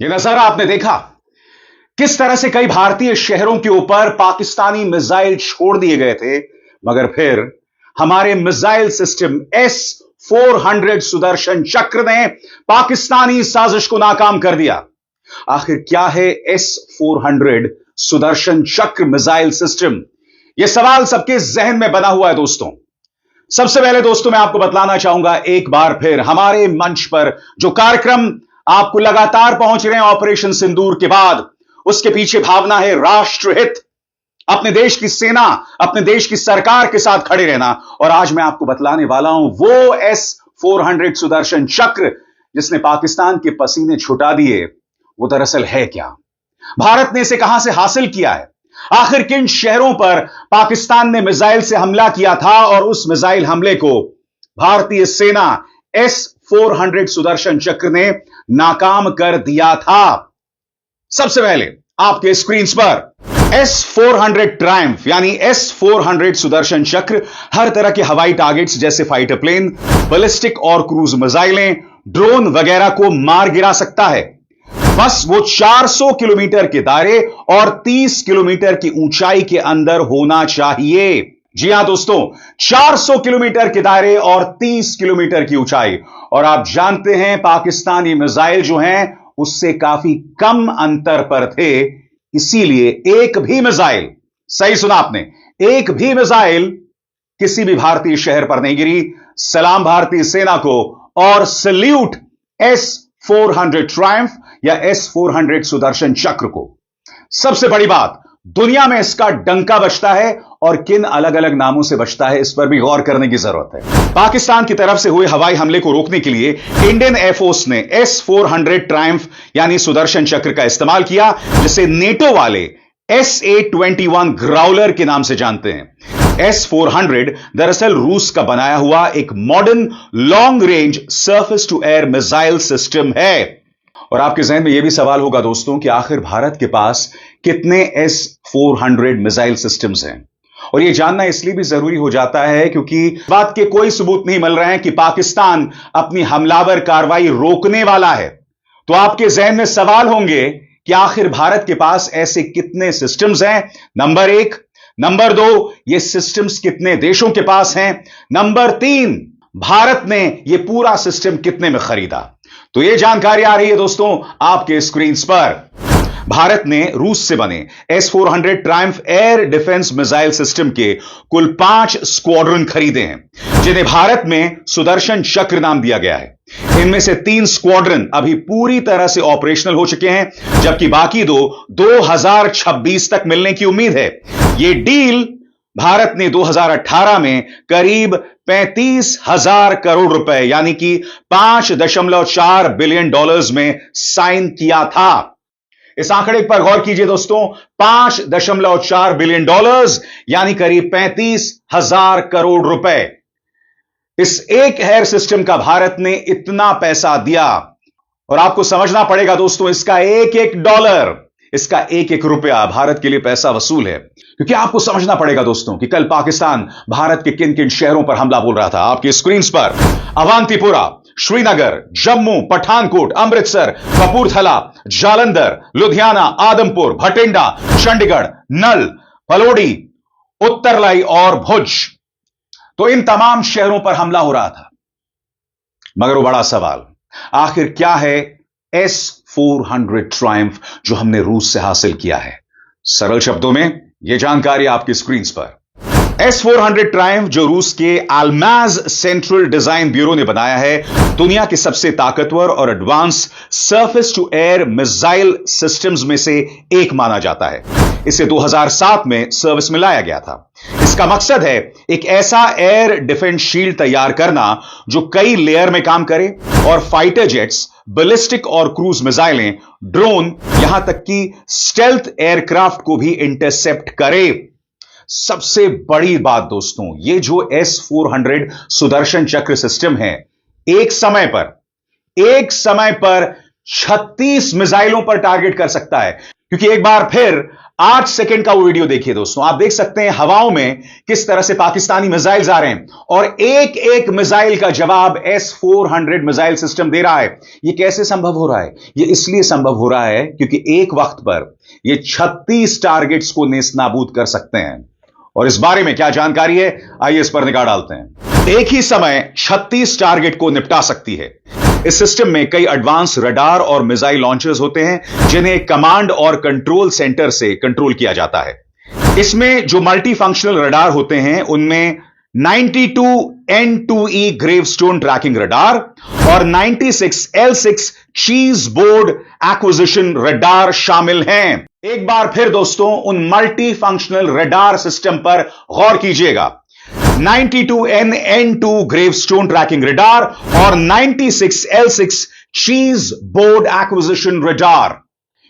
ये नजारा आपने देखा किस तरह से कई भारतीय शहरों के ऊपर पाकिस्तानी मिसाइल छोड़ दिए गए थे, मगर फिर हमारे मिसाइल सिस्टम S-400 सुदर्शन चक्र ने पाकिस्तानी साजिश को नाकाम कर दिया। आखिर क्या है S-400 सुदर्शन चक्र मिसाइल सिस्टम? यह सवाल सबके जहन में बना हुआ है दोस्तों। सबसे पहले दोस्तों मैं आपको बतलाना चाहूंगा एक बार फिर हमारे मंच पर जो कार्यक्रम आपको लगातार पहुंच रहे हैं ऑपरेशन सिंदूर के बाद, उसके पीछे भावना है राष्ट्रहित, अपने देश की सेना, अपने देश की सरकार के साथ खड़े रहना। और आज मैं आपको बतलाने वाला हूं वो S-400 सुदर्शन चक्र जिसने पाकिस्तान के पसीने छुटा दिए, वो दरअसल है क्या? भारत ने इसे कहां से हासिल किया है? आखिर किन शहरों पर पाकिस्तान ने मिसाइल से हमला किया था और उस मिसाइल हमले को भारतीय सेना S-400 सुदर्शन चक्र ने नाकाम कर दिया था? सबसे पहले आपके स्क्रीन पर S-400 ट्रायम्फ यानी S-400 सुदर्शन चक्र हर तरह के हवाई टारगेट्स जैसे फाइटर प्लेन, बैलिस्टिक और क्रूज मिसाइलें, ड्रोन वगैरह को मार गिरा सकता है। बस वो 400 किलोमीटर के दायरे और 30 किलोमीटर की ऊंचाई के अंदर होना चाहिए। जी हां दोस्तों, 400 किलोमीटर के दायरे और 30 किलोमीटर की ऊंचाई। और आप जानते हैं पाकिस्तानी मिसाइल जो हैं उससे काफी कम अंतर पर थे, इसीलिए एक भी मिसाइल, सही सुना आपने, एक भी मिसाइल किसी भी भारतीय शहर पर नहीं गिरी। सलाम भारतीय सेना को और सल्यूट S-400 ट्रायम्फ या S-400 सुदर्शन चक्र को। सबसे बड़ी बात, दुनिया में इसका डंका बजता है और किन अलग अलग नामों से बजता है इस पर भी गौर करने की जरूरत है। पाकिस्तान की तरफ से हुए हवाई हमले को रोकने के लिए इंडियन एयरफोर्स ने S-400 ट्रायम्फ यानी सुदर्शन चक्र का इस्तेमाल किया, जिसे नेटो वाले SA-21 ग्राउलर के नाम से जानते हैं। S-400 दरअसल रूस का बनाया हुआ एक modern long range surface to air missile system है। और आपके जहन में यह भी सवाल होगा दोस्तों कि आखिर भारत के पास कितने S-400 मिसाइल सिस्टम्स हैं? और यह जानना इसलिए भी जरूरी हो जाता है क्योंकि बात के कोई सबूत नहीं मिल रहे हैं कि पाकिस्तान अपनी हमलावर कार्रवाई रोकने वाला है। तो आपके जहन में सवाल होंगे कि आखिर भारत के पास ऐसे कितने सिस्टम्स हैं? नंबर 1। नंबर 2, ये सिस्टम्स कितने देशों के पास हैं? नंबर 3, भारत ने यह पूरा सिस्टम कितने में खरीदा? तो यह जानकारी आ रही है दोस्तों आपके स्क्रीन पर। भारत ने रूस से बने S-400 Triumph air defence missile system के कुल 5 स्क्वाड्रन खरीदे हैं, जिन्हें भारत में सुदर्शन चक्र नाम दिया गया है। इनमें से 3 स्क्वाड्रन अभी पूरी तरह से ऑपरेशनल हो चुके हैं, जबकि बाकी 2026 तक मिलने की उम्मीद है। यह डील भारत ने 2018 में करीब 35,000 करोड़ रुपए यानी कि $5.4 बिलियन में साइन किया था। इस आंकड़े पर गौर कीजिए दोस्तों, $5.4 बिलियन यानी करीब 35,000 करोड़ रुपए। इस एक एयर सिस्टम का भारत ने इतना पैसा दिया। और आपको समझना पड़ेगा दोस्तों, इसका एक एक डॉलर, इसका एक एक रुपया भारत के लिए पैसा वसूल है। क्योंकि आपको समझना पड़ेगा दोस्तों कि कल पाकिस्तान भारत के किन किन शहरों पर हमला बोल रहा था। आपकी स्क्रीन पर अवंतीपुरा, श्रीनगर, जम्मू, पठानकोट, अमृतसर, कपूरथला, जालंधर, लुधियाना, आदमपुर, भटिंडा, चंडीगढ़, नल, पलोडी, उत्तरलाई और भुज। तो इन तमाम शहरों पर हमला हो रहा था। मगर वो बड़ा सवाल, आखिर क्या है S-400 ट्रायम्फ जो हमने रूस से हासिल किया है? सरल शब्दों में यह जानकारी आपकी स्क्रीन पर। S-400 ट्रायम्फ जो रूस के अल्माज सेंट्रल डिजाइन ब्यूरो ने बनाया है, दुनिया के सबसे ताकतवर और advance surface to air missile systems में से एक माना जाता है। इसे 2007 में सर्विस में लाया गया था। इसका मकसद है एक ऐसा एयर डिफेंस शील्ड तैयार करना जो कई लेयर में काम करे और फाइटर जेट्स, बैलिस्टिक और क्रूज मिसाइलें, ड्रोन, यहां तक कि स्टेल्थ एयरक्राफ्ट को भी इंटरसेप्ट करे। सबसे बड़ी बात दोस्तों, यह जो S-400 सुदर्शन चक्र सिस्टम है, एक समय पर 36 मिसाइलों पर टारगेट कर सकता है। क्योंकि एक बार फिर 8 सेकंड का वो वीडियो देखिए दोस्तों, आप देख सकते हैं हवाओं में किस तरह से पाकिस्तानी मिसाइल्स आ रहे हैं और एक एक मिसाइल का जवाब S-400 मिसाइल सिस्टम दे रहा है। यह कैसे संभव हो रहा है? यह इसलिए संभव हो रहा है क्योंकि एक वक्त पर यह 36 टारगेट्स को नेस्तनाबूद कर सकते हैं। और इस बारे में क्या जानकारी है, आइए इस पर निगाह डालते हैं। एक ही समय 36 टारगेट को निपटा सकती है। इस सिस्टम में कई एडवांस रडार और मिसाइल लॉन्चर्स होते हैं जिन्हें कमांड और कंट्रोल सेंटर से कंट्रोल किया जाता है। इसमें जो मल्टी फंक्शनल रडार होते हैं उनमें 92 N2E ग्रेवस्टोन ट्रैकिंग रडार और 96 L6 चीज बोर्ड एक्विजिशन रडार शामिल हैं। एक बार फिर दोस्तों उन मल्टी फंक्शनल रडार सिस्टम पर गौर कीजिएगा। 92 N2 ग्रेवस्टोन ट्रैकिंग रडार और 96 L6 चीज बोर्ड एक्विजिशन रडार,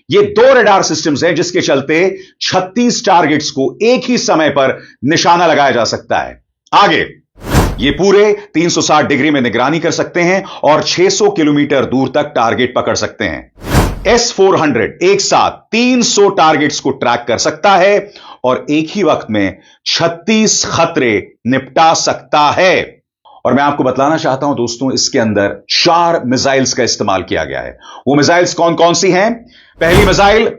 ये दो रडार सिस्टम्स हैं जिसके चलते 36 टारगेट्स को एक ही समय पर निशाना लगाया जा सकता है। आगे ये पूरे 360 डिग्री में निगरानी कर सकते हैं और 600 किलोमीटर दूर तक टारगेट पकड़ सकते हैं। S-400 एक साथ 300 टारगेट्स को ट्रैक कर सकता है और एक ही वक्त में 36 खतरे निपटा सकता है। और मैं आपको बताना चाहता हूं दोस्तों, इसके अंदर 4 मिसाइल्स का इस्तेमाल किया गया है। वो मिसाइल्स कौन कौन सी हैं? पहली मिसाइल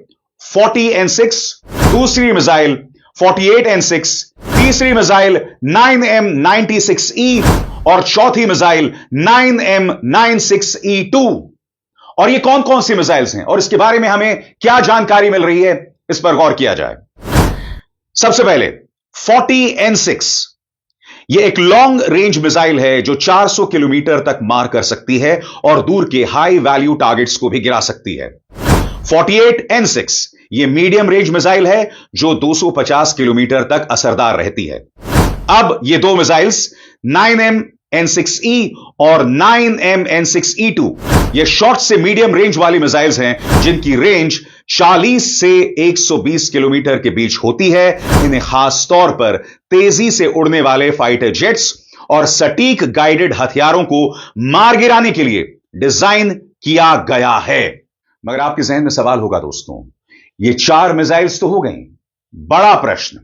40N6, दूसरी मिसाइल 48N6, तीसरी मिसाइल 9M96E और चौथी मिसाइल 9M96E2। और ये कौन कौन सी मिसाइल्स हैं और इसके बारे में हमें क्या जानकारी मिल रही है, इस पर गौर किया जाए। सबसे पहले 40N6, यह एक लॉन्ग रेंज मिसाइल है जो 400 किलोमीटर तक मार कर सकती है और दूर के हाई वैल्यू टारगेट्स को भी गिरा सकती है। 48N6 यह मीडियम रेंज मिसाइल है जो 250 किलोमीटर तक असरदार रहती है। अब ये दो मिसाइल्स 9M-N6E और 9M-N6E2 ये शॉर्ट से मीडियम रेंज वाली मिसाइल्स हैं जिनकी रेंज 40 से 120 किलोमीटर के बीच होती है। इन्हें खास तौर पर तेजी से उड़ने वाले फाइटर जेट्स और सटीक गाइडेड हथियारों को मार गिराने के लिए डिजाइन किया गया है। मगर आपके जहन में सवाल होगा दोस्तों, ये 4 मिसाइल्स तो हो गई, बड़ा प्रश्न,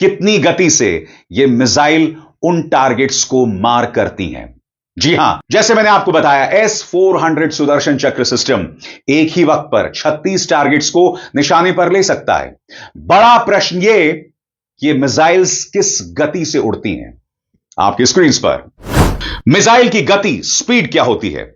कितनी गति से ये मिसाइल उन टारगेट्स को मार करती हैं? जी हां, जैसे मैंने आपको बताया, S-400 सुदर्शन चक्र सिस्टम एक ही वक्त पर 36 टारगेट्स को निशाने पर ले सकता है। बड़ा प्रश्न ये मिसाइल्स किस गति से उड़ती हैं? आपकी स्क्रीन पर मिसाइल की गति, स्पीड क्या होती है?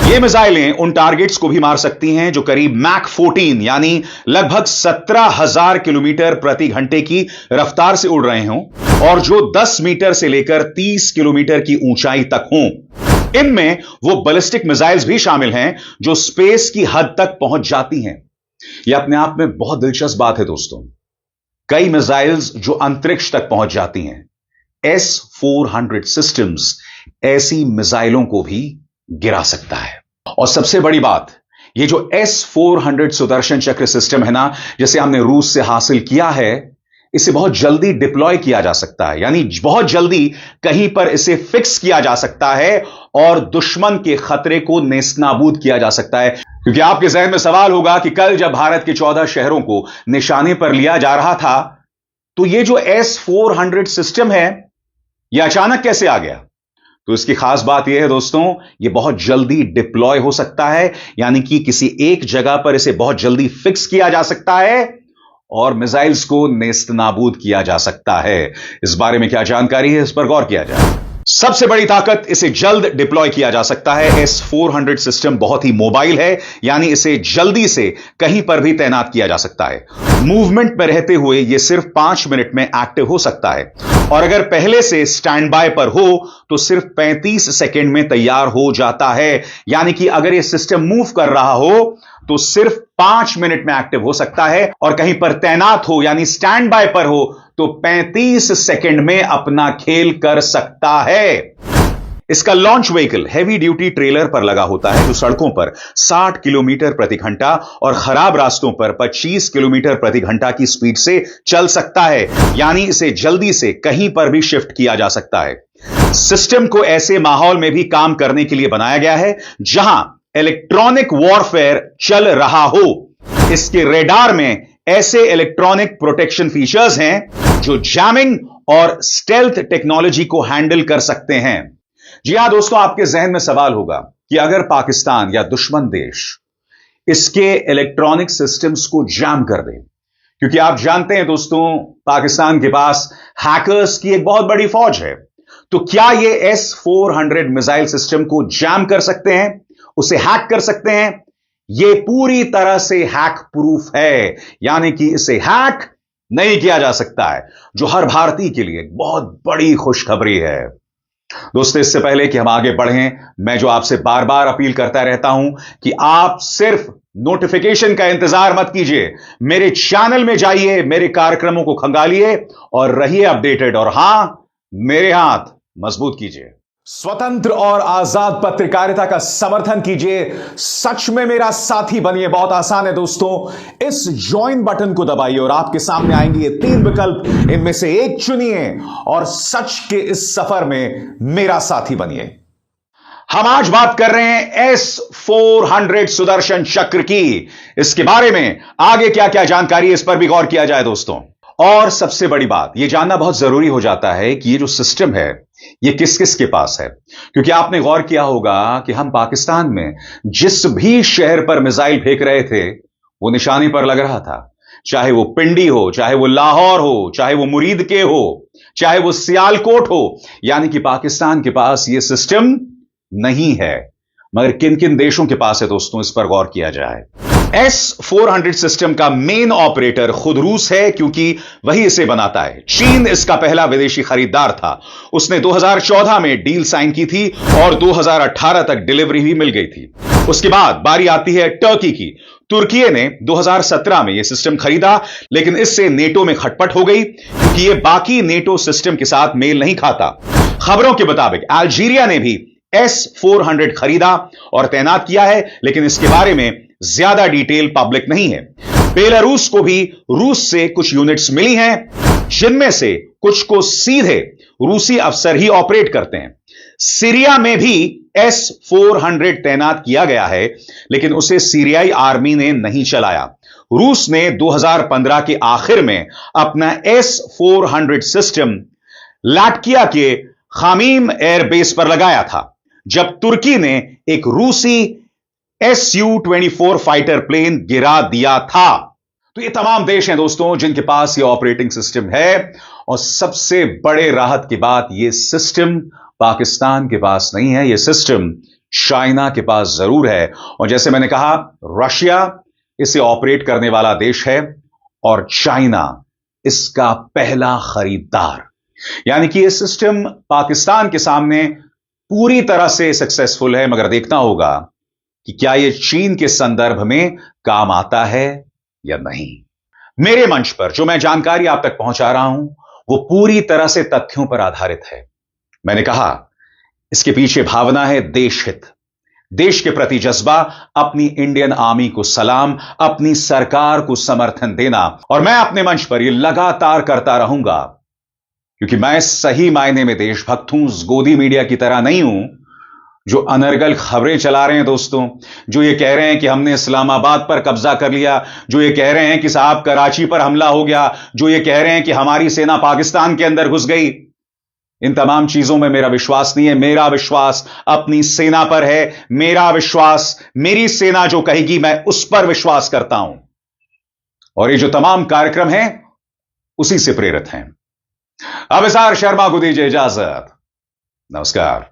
ये मिसाइलें उन टारगेट्स को भी मार सकती हैं जो करीब मैक 14 यानी लगभग 17,000 किलोमीटर प्रति घंटे की रफ्तार से उड़ रहे हों और जो 10 मीटर से लेकर 30 किलोमीटर की ऊंचाई तक हों। इनमें वो बैलिस्टिक मिसाइल्स भी शामिल हैं जो स्पेस की हद तक पहुंच जाती हैं। यह अपने आप में बहुत दिलचस्प बात है दोस्तों। कई मिसाइल्स जो अंतरिक्ष तक पहुंच जाती हैं। S-400 सिस्टम्स ऐसी मिसाइलों को भी गिरा सकता है। और सबसे बड़ी बात, ये जो S-400 सुदर्शन चक्र सिस्टम है ना, जिसे हमने रूस से हासिल किया है, इसे बहुत जल्दी डिप्लॉय किया जा सकता है, यानी बहुत जल्दी कहीं पर इसे फिक्स किया जा सकता है और दुश्मन के खतरे को नेस्तनाबूद किया जा सकता है। क्योंकि आपके जहन में सवाल होगा कि कल जब भारत के 14 शहरों को निशाने पर लिया जा रहा था, तो ये जो S-400 सिस्टम है, यह अचानक कैसे आ गया? तो इसकी खास बात यह है दोस्तों, यह बहुत जल्दी डिप्लॉय हो सकता है, यानी कि किसी एक जगह पर इसे बहुत जल्दी फिक्स किया जा सकता है और मिसाइल्स को नेस्तनाबूद किया जा सकता है। इस बारे में क्या जानकारी है, इस पर गौर किया जाए। सबसे बड़ी ताकत, इसे जल्द डिप्लॉय किया जा सकता है। S-400 सिस्टम बहुत ही मोबाइल है, यानी इसे जल्दी से कहीं पर भी तैनात किया जा सकता है। मूवमेंट में रहते हुए यह सिर्फ 5 मिनट में एक्टिव हो सकता है और अगर पहले से स्टैंड बाय पर हो तो सिर्फ 35 सेकेंड में तैयार हो जाता है। यानी कि अगर यह सिस्टम मूव कर रहा हो तो सिर्फ 5 मिनट में एक्टिव हो सकता है और कहीं पर तैनात हो यानी स्टैंड बाय पर हो तो 35 सेकेंड में अपना खेल कर सकता है। इसका launch vehicle heavy duty trailer पर लगा होता है जो सड़कों पर 60 किलोमीटर प्रति घंटा और खराब रास्तों पर 25 किलोमीटर प्रति घंटा की स्पीड से चल सकता है, यानी इसे जल्दी से कहीं पर भी शिफ्ट किया जा सकता है। सिस्टम को ऐसे माहौल में भी काम करने के लिए बनाया गया है जहां इलेक्ट्रॉनिक वॉरफेयर चल रहा हो, इसके रेडार में ऐसे इलेक्ट्रॉनिक प्रोटेक्शन फीचर्स हैं जो जैमिंग और स्टेल्थ टेक्नोलॉजी को हैंडल कर सकते हैं। जी हां दोस्तों, आपके जहन में सवाल होगा कि अगर पाकिस्तान या दुश्मन देश इसके इलेक्ट्रॉनिक सिस्टम्स को जैम कर दे, क्योंकि आप जानते हैं दोस्तों, पाकिस्तान के पास हैकर्स की एक बहुत बड़ी फौज है, तो क्या ये S-400 मिसाइल सिस्टम को जैम कर सकते हैं, उसे हैक कर सकते हैं? यह पूरी तरह से हैक प्रूफ है, यानी कि इसे हैक नहीं किया जा सकता है, जो हर भारतीय के लिए बहुत बड़ी खुशखबरी है। दोस्तों, इससे पहले कि हम आगे बढ़ें, मैं जो आपसे बार बार अपील करता रहता हूं कि आप सिर्फ नोटिफिकेशन का इंतजार मत कीजिए, मेरे चैनल में जाइए, मेरे कार्यक्रमों को खंगालिए और रहिए अपडेटेड, और हां, मेरे हाथ मजबूत कीजिए। स्वतंत्र और आजाद पत्रकारिता का समर्थन कीजिए, सच में मेरा साथी बनिए। बहुत आसान है दोस्तों, इस ज्वाइन बटन को दबाइए और आपके सामने आएंगे ये 3 विकल्प, इनमें से एक चुनिए और सच के इस सफर में मेरा साथी बनिए। हम आज बात कर रहे हैं S-400 सुदर्शन चक्र की। इसके बारे में आगे क्या क्या जानकारी है, इस पर भी गौर किया जाए दोस्तों। और सबसे बड़ी बात, यह जानना बहुत जरूरी हो जाता है कि ये जो सिस्टम है, ये किस किस के पास है, क्योंकि आपने गौर किया होगा कि हम पाकिस्तान में जिस भी शहर पर मिसाइल फेंक रहे थे, वो निशाने पर लग रहा था। चाहे वो पिंडी हो, चाहे वो लाहौर हो, चाहे वो मुरीद के हो, चाहे वो सियालकोट हो, यानी कि पाकिस्तान के पास ये सिस्टम नहीं है। मगर किन किन देशों के पास है दोस्तों, इस पर गौर किया जाए। S-400 सिस्टम का मेन ऑपरेटर खुद रूस है, क्योंकि वही इसे बनाता है। चीन इसका पहला विदेशी खरीदार था। उसने 2014 में डील साइन की थी और 2018 तक डिलीवरी भी मिल गई थी। उसके बाद बारी आती है टर्की की। तुर्की ने 2017 में यह सिस्टम खरीदा, लेकिन इससे नेटो में खटपट हो गई, क्योंकि यह बाकी नेटो सिस्टम के साथ मेल नहीं खाता। खबरों के मुताबिक अल्जीरिया ने भी S-400 खरीदा और तैनात किया है, लेकिन इसके बारे में ज्यादा डिटेल पब्लिक नहीं है। बेलारूस को भी रूस से कुछ यूनिट्स मिली हैं, जिनमें से कुछ को सीधे रूसी अफसर ही ऑपरेट करते हैं। सीरिया में भी S-400 तैनात किया गया है, लेकिन उसे सीरियाई आर्मी ने नहीं चलाया। रूस ने 2015 के आखिर में अपना S-400 सिस्टम लाटकिया के खामीम एयरबेस पर लगाया था, जब तुर्की ने एक रूसी Su-24 फाइटर प्लेन गिरा दिया था। तो ये तमाम देश हैं दोस्तों जिनके पास ये ऑपरेटिंग सिस्टम है, और सबसे बड़े राहत की बात, ये सिस्टम पाकिस्तान के पास नहीं है, ये सिस्टम चाइना के पास जरूर है। और जैसे मैंने कहा, रशिया इसे ऑपरेट करने वाला देश है और चाइना इसका पहला खरीदार। यानी कि यह सिस्टम पाकिस्तान के सामने पूरी तरह से सक्सेसफुल है, मगर देखना होगा कि क्या यह चीन के संदर्भ में काम आता है या नहीं। मेरे मंच पर जो मैं जानकारी आप तक पहुंचा रहा हूं, वो पूरी तरह से तथ्यों पर आधारित है। मैंने कहा, इसके पीछे भावना है देश हित, देश के प्रति जज्बा, अपनी इंडियन आर्मी को सलाम, अपनी सरकार को समर्थन देना। और मैं अपने मंच पर यह लगातार करता रहूंगा, क्योंकि मैं सही मायने में देशभक्त हूं, गोदी मीडिया की तरह नहीं हूं, जो अनर्गल खबरें चला रहे हैं दोस्तों, जो ये कह रहे हैं कि हमने इस्लामाबाद पर कब्जा कर लिया, जो ये कह रहे हैं कि साहब कराची पर हमला हो गया, जो ये कह रहे हैं कि हमारी सेना पाकिस्तान के अंदर घुस गई। इन तमाम चीजों में मेरा विश्वास नहीं है। मेरा विश्वास अपनी सेना पर है। मेरा विश्वास, मेरी सेना जो कहेगी मैं उस पर विश्वास करता हूं, और ये जो तमाम कार्यक्रम हैं उसी से प्रेरित हैं। अब इसार शर्मा को दीजिए इजाजत। नमस्कार।